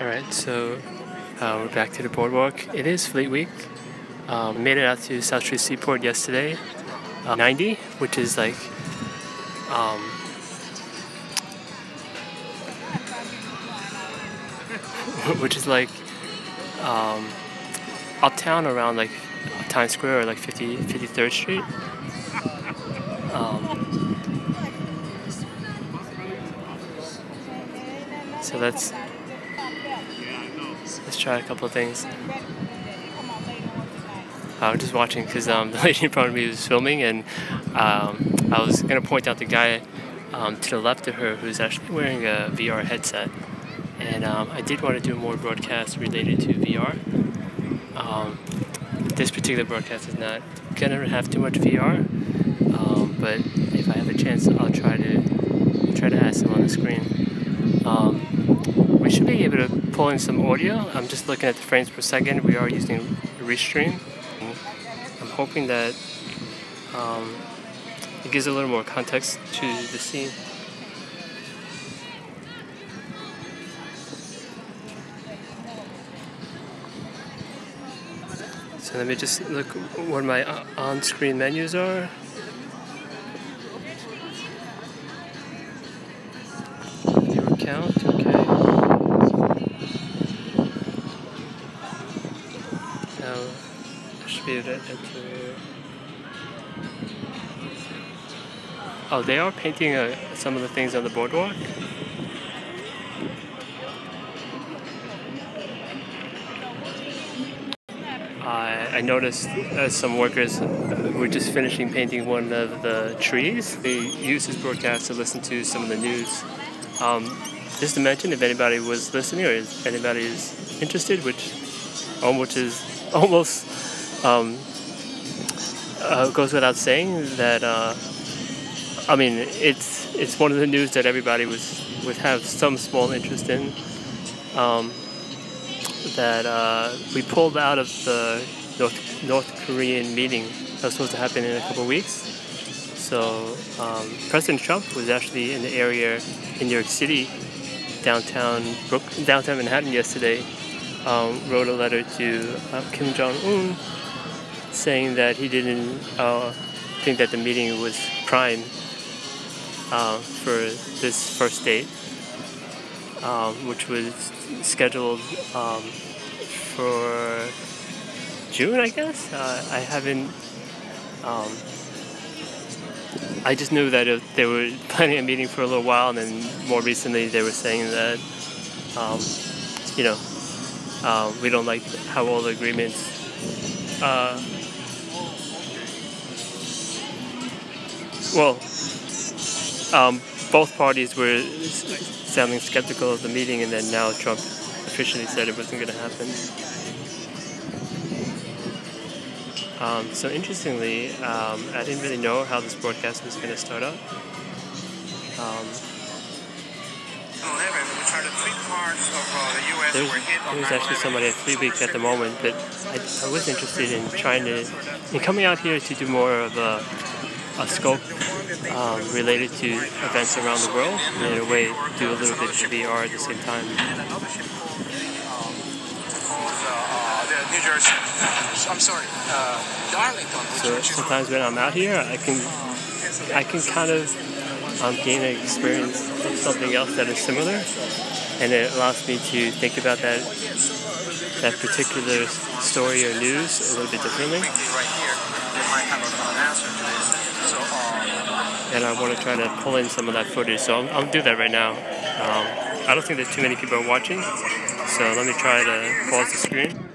Alright, so we're back to the boardwalk. It is Fleet Week. Made it out to South Street Seaport yesterday. 90, which is like uptown around like Times Square or like 53rd Street. So let's try a couple of things. I'm just watching because the lady in front of me was filming, and I was gonna point out the guy to the left of her who's actually wearing a VR headset, and I did want to do more broadcasts related to VR. This particular broadcast is not gonna have too much VR, but if I have a chance, I'll try to ask him on the screen. We should be able to pull in some audio. I'm just looking at the frames per second. We are using Restream. I'm hoping that it gives a little more context to the scene. So let me just look what my on-screen menus are. View account, okay. Now I should be able to enter. Oh, they are painting some of the things on the boardwalk. I noticed some workers were just finishing painting one of the trees. They used this broadcast to listen to some of the news. Just to mention, if anybody was listening or if anybody is interested, which is almost goes without saying, that I mean, it's one of the news that everybody would have some small interest in. That we pulled out of the North Korean meeting that was supposed to happen in a couple of weeks. So President Trump was actually in the area in New York City, downtown Manhattan yesterday. Wrote a letter to Kim Jong-un saying that he didn't think that the meeting was prime for this first date, which was scheduled for June, I guess. I haven't. I just knew that they were planning a meeting for a little while, and then more recently they were saying that, we don't like how all the agreements. Both parties were sounding skeptical of the meeting, and then now Trump officially said it wasn't going to happen. So interestingly, I didn't really know how this broadcast was going to start up. There's actually somebody at Fleet Week at the moment, but I was interested in coming out here to do more of a scope related to events around the world, and in a way do a little bit of VR at the same time. So sometimes when I'm out here, I can kind of gain an experience of something else that is similar, and it allows me to think about that particular story or news a little bit differently. And I want to try to pull in some of that footage, so I'll do that right now. I don't think that too many people are watching, so let me try to pause the screen.